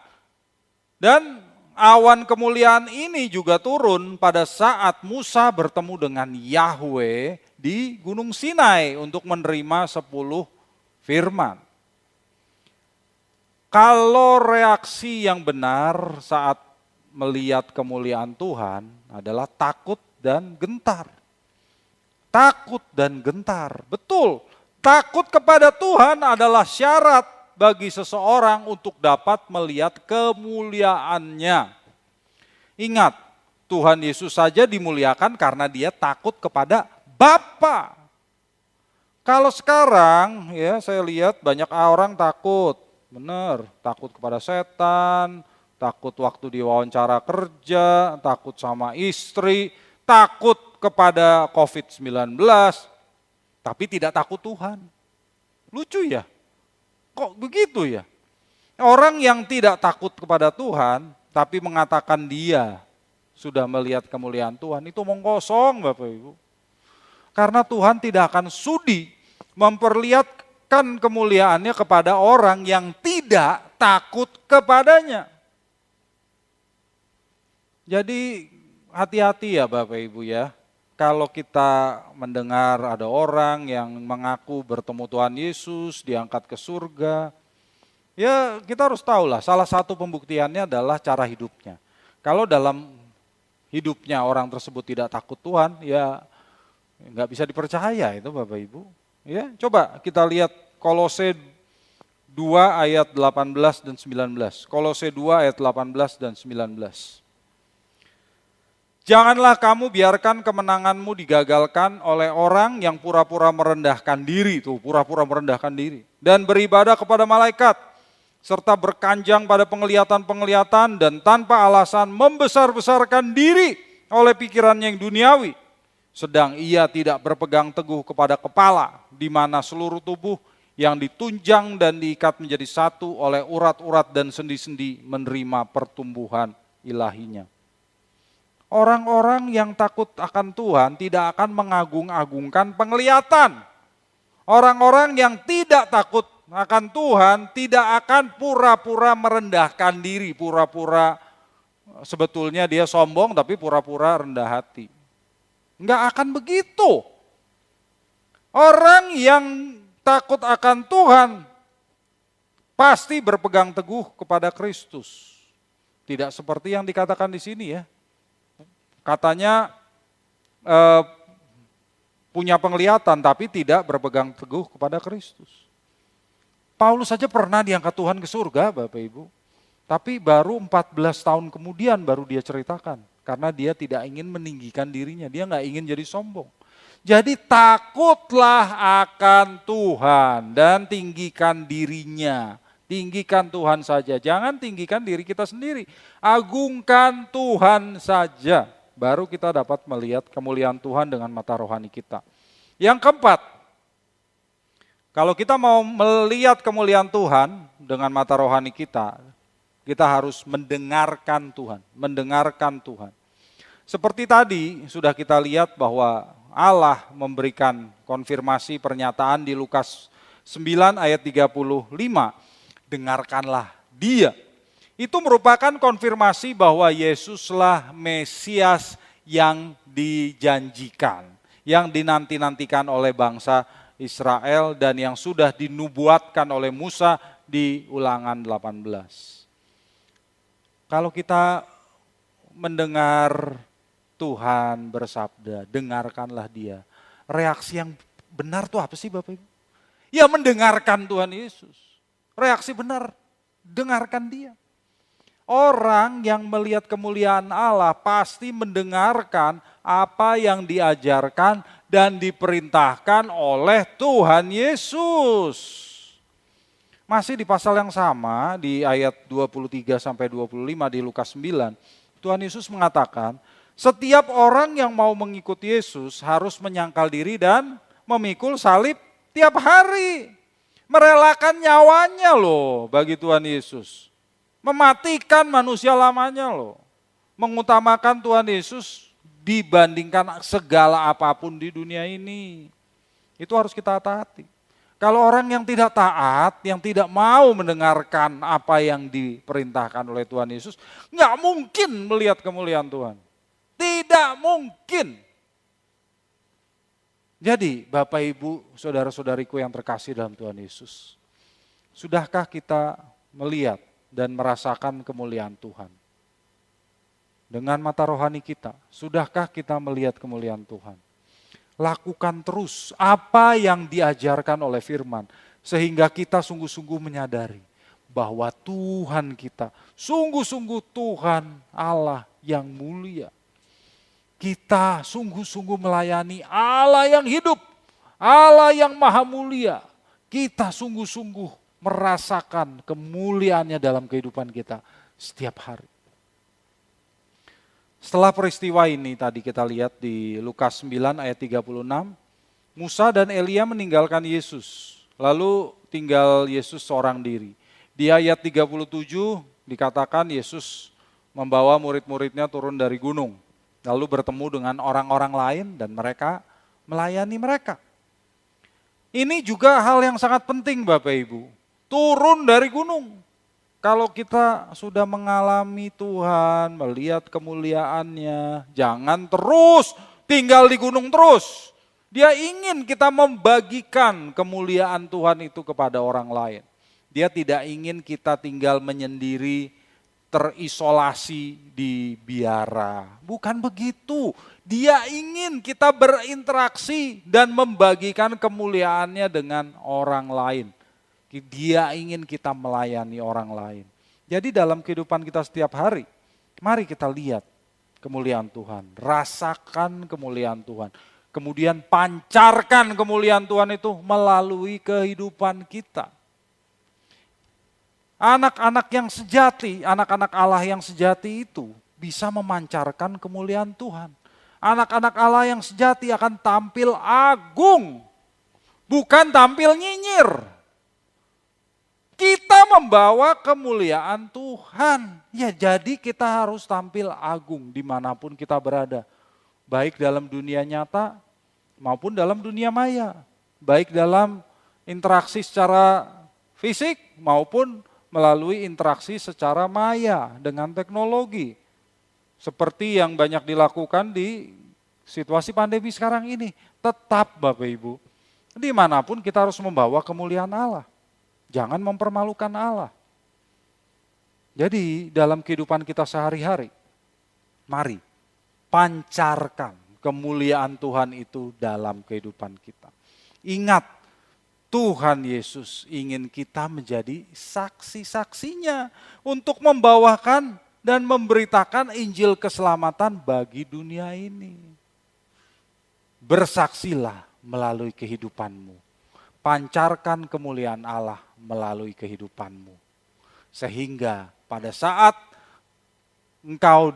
C: Dan awan kemuliaan ini juga turun pada saat Musa bertemu dengan Yahweh di Gunung Sinai untuk menerima 10 firman. Kalau reaksi yang benar saat melihat kemuliaan Tuhan adalah takut dan gentar. Takut dan gentar, betul. Takut kepada Tuhan adalah syarat bagi seseorang untuk dapat melihat kemuliaannya. Ingat, Tuhan Yesus saja dimuliakan karena dia takut kepada Bapa. Kalau sekarang ya saya lihat banyak orang takut, benar, takut kepada setan, takut waktu diwawancara kerja, takut sama istri, takut kepada COVID-19, tapi tidak takut Tuhan. Lucu ya? Kok begitu ya? Orang yang tidak takut kepada Tuhan, tapi mengatakan dia sudah melihat kemuliaan Tuhan, itu omong kosong Bapak Ibu. Karena Tuhan tidak akan sudi memperlihatkan kemuliaannya kepada orang yang tidak takut kepadanya. Jadi hati-hati ya Bapak Ibu ya. Kalau kita mendengar ada orang yang mengaku bertemu Tuhan Yesus, diangkat ke surga, ya kita harus tahu lah, salah satu pembuktiannya adalah cara hidupnya. Kalau dalam hidupnya orang tersebut tidak takut Tuhan, ya nggak bisa dipercaya itu Bapak Ibu. Ya, coba kita lihat Kolose 2 ayat 18 dan 19. Kolose 2 ayat 18 dan 19. Janganlah kamu biarkan kemenanganmu digagalkan oleh orang yang pura-pura merendahkan diri, tuh pura-pura merendahkan diri, dan beribadah kepada malaikat, serta berkanjang pada penglihatan-penglihatan dan tanpa alasan membesar-besarkan diri oleh pikirannya yang duniawi, sedang ia tidak berpegang teguh kepada kepala, di mana seluruh tubuh yang ditunjang dan diikat menjadi satu oleh urat-urat dan sendi-sendi menerima pertumbuhan ilahinya. Orang-orang yang takut akan Tuhan tidak akan mengagung-agungkan penglihatan. Orang-orang yang tidak takut akan Tuhan tidak akan pura-pura merendahkan diri, pura-pura sebetulnya dia sombong tapi pura-pura rendah hati. Enggak akan begitu. Orang yang takut akan Tuhan pasti berpegang teguh kepada Kristus. Tidak seperti yang dikatakan di sini ya. Katanya punya penglihatan tapi tidak berpegang teguh kepada Kristus. Paulus saja pernah diangkat Tuhan ke surga Bapak Ibu. Tapi baru 14 tahun kemudian baru dia ceritakan. Karena dia tidak ingin meninggikan dirinya, dia nggak ingin jadi sombong. Jadi takutlah akan Tuhan dan tinggikan dirinya. Tinggikan Tuhan saja, jangan tinggikan diri kita sendiri. Agungkan Tuhan saja. Baru kita dapat melihat kemuliaan Tuhan dengan mata rohani kita. Yang keempat, kalau kita mau melihat kemuliaan Tuhan dengan mata rohani kita harus mendengarkan Tuhan, mendengarkan Tuhan. Seperti tadi sudah kita lihat bahwa Allah memberikan konfirmasi pernyataan di Lukas 9 ayat 35, dengarkanlah Dia. Itu merupakan konfirmasi bahwa Yesuslah Mesias yang dijanjikan, yang dinanti-nantikan oleh bangsa Israel dan yang sudah dinubuatkan oleh Musa di Ulangan 18. Kalau kita mendengar Tuhan bersabda, dengarkanlah Dia. Reaksi yang benar itu apa sih Bapak Ibu? Ya mendengarkan Tuhan Yesus. Reaksi benar, dengarkan Dia. Orang yang melihat kemuliaan Allah pasti mendengarkan apa yang diajarkan dan diperintahkan oleh Tuhan Yesus. Masih di pasal yang sama, di ayat 23-25 di Lukas 9, Tuhan Yesus mengatakan, setiap orang yang mau mengikuti Yesus harus menyangkal diri dan memikul salib tiap hari. Merelakan nyawanya loh bagi Tuhan Yesus. Mematikan manusia lamanya loh. Mengutamakan Tuhan Yesus dibandingkan segala apapun di dunia ini. Itu harus kita hati-hati. Kalau orang yang tidak taat, yang tidak mau mendengarkan apa yang diperintahkan oleh Tuhan Yesus, nggak mungkin melihat kemuliaan Tuhan. Tidak mungkin. Jadi Bapak Ibu, saudara-saudariku yang terkasih dalam Tuhan Yesus, sudahkah kita melihat dan merasakan kemuliaan Tuhan? Dengan mata rohani kita, sudahkah kita melihat kemuliaan Tuhan? Lakukan terus apa yang diajarkan oleh firman, sehingga kita sungguh-sungguh menyadari bahwa Tuhan kita, sungguh-sungguh Tuhan Allah yang mulia. Kita sungguh-sungguh melayani Allah yang hidup, Allah yang maha mulia. Kita sungguh-sungguh merasakan kemuliaannya dalam kehidupan kita setiap hari. Setelah peristiwa ini tadi kita lihat di Lukas 9 ayat 36, Musa dan Elia meninggalkan Yesus, lalu tinggal Yesus seorang diri. Di ayat 37 dikatakan Yesus membawa murid-muridnya turun dari gunung, lalu bertemu dengan orang-orang lain dan mereka melayani mereka. Ini juga hal yang sangat penting Bapak Ibu, turun dari gunung. Kalau kita sudah mengalami Tuhan, melihat kemuliaannya, jangan terus tinggal di gunung terus. Dia ingin kita membagikan kemuliaan Tuhan itu kepada orang lain. Dia tidak ingin kita tinggal menyendiri, terisolasi di biara. Bukan begitu. Dia ingin kita berinteraksi dan membagikan kemuliaannya dengan orang lain. Dia ingin kita melayani orang lain. Jadi dalam kehidupan kita setiap hari, mari kita lihat kemuliaan Tuhan. Rasakan kemuliaan Tuhan. Kemudian pancarkan kemuliaan Tuhan itu melalui kehidupan kita. Anak-anak yang sejati, anak-anak Allah yang sejati itu bisa memancarkan kemuliaan Tuhan. Anak-anak Allah yang sejati akan tampil agung, bukan tampil nyinyir. Kita membawa kemuliaan Tuhan. Ya jadi kita harus tampil agung dimanapun kita berada. Baik dalam dunia nyata maupun dalam dunia maya. Baik dalam interaksi secara fisik maupun melalui interaksi secara maya dengan teknologi. Seperti yang banyak dilakukan di situasi pandemi sekarang ini. Tetap Bapak Ibu, dimanapun kita harus membawa kemuliaan Allah. Jangan mempermalukan Allah. Jadi dalam kehidupan kita sehari-hari, mari pancarkan kemuliaan Tuhan itu dalam kehidupan kita. Ingat, Tuhan Yesus ingin kita menjadi saksi-saksinya untuk membawakan dan memberitakan Injil keselamatan bagi dunia ini. Bersaksilah melalui kehidupanmu. Pancarkan kemuliaan Allah melalui kehidupanmu. Sehingga pada saat engkau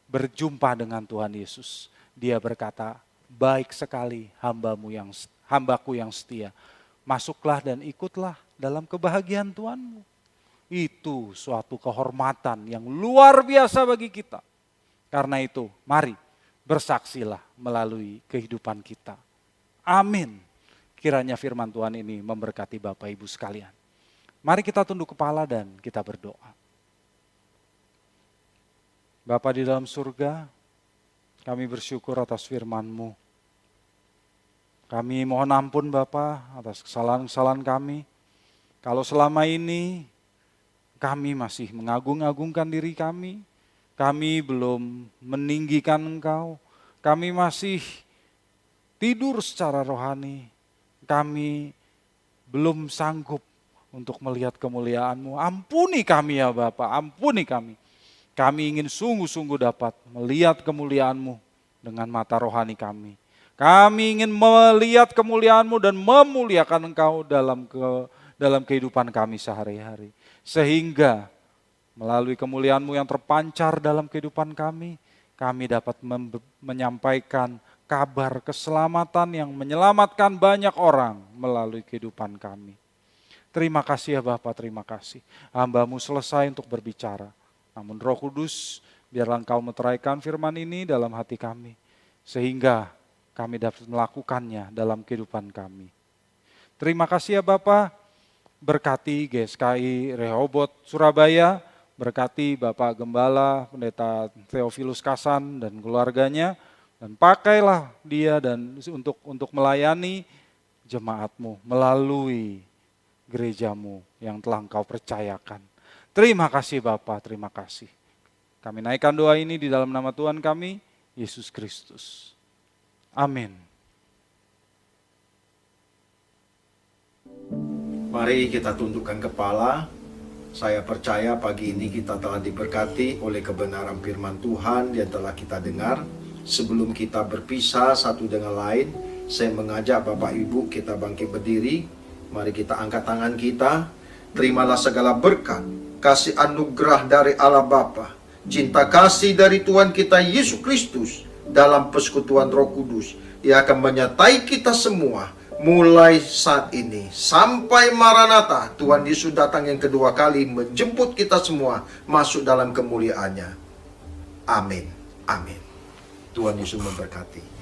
C: berjumpa dengan Tuhan Yesus, Dia berkata, baik sekali hambaku yang setia. Masuklah dan ikutlah dalam kebahagiaan Tuhanmu. Itu suatu kehormatan yang luar biasa bagi kita. Karena itu, mari bersaksilah melalui kehidupan kita. Amin. Kiranya firman Tuhan ini memberkati Bapak Ibu sekalian. Mari kita tunduk kepala dan kita berdoa. Bapa di dalam surga, kami bersyukur atas firman-Mu. Kami mohon ampun Bapa atas kesalahan-kesalahan kami. Kalau selama ini kami masih mengagung-agungkan diri kami belum meninggikan Engkau, kami masih tidur secara rohani, kami belum sanggup untuk melihat kemuliaan-Mu. Ampuni kami ya Bapa, ampuni kami. Kami ingin sungguh-sungguh dapat melihat kemuliaan-Mu dengan mata rohani kami. Kami ingin melihat kemuliaan-Mu dan memuliakan Engkau dalam kehidupan kami sehari-hari. Sehingga melalui kemuliaan-Mu yang terpancar dalam kehidupan kami dapat menyampaikan kabar keselamatan yang menyelamatkan banyak orang melalui kehidupan kami. Terima kasih ya Bapa, terima kasih. Hamba-Mu selesai untuk berbicara. Namun Roh Kudus, biarlah Engkau meteraikan firman ini dalam hati kami. Sehingga kami dapat melakukannya dalam kehidupan kami. Terima kasih ya Bapa, berkati GSKI Rehoboth Surabaya, berkati Bapak Gembala, Pendeta Theophilus Kasan dan keluarganya, dan pakailah dia dan untuk melayani jemaat-Mu melalui gereja-Mu yang telah Engkau percayakan. Terima kasih Bapa, terima kasih. Kami naikkan doa ini di dalam nama Tuhan kami, Yesus Kristus. Amin.
D: Mari kita tundukkan kepala. Saya percaya pagi ini kita telah diberkati oleh kebenaran firman Tuhan yang telah kita dengar. Sebelum kita berpisah satu dengan lain, saya mengajak Bapak Ibu kita bangkit berdiri. Mari kita angkat tangan kita. Terimalah segala berkat, kasih anugerah dari Allah Bapa, cinta kasih dari Tuhan kita Yesus Kristus, dalam persekutuan Roh Kudus. Ia akan menyertai kita semua mulai saat ini sampai Maranatha. Tuhan Yesus datang yang kedua kali menjemput kita semua masuk dalam kemuliaannya. Amin. Amin. Tuhan Yesus memberkati.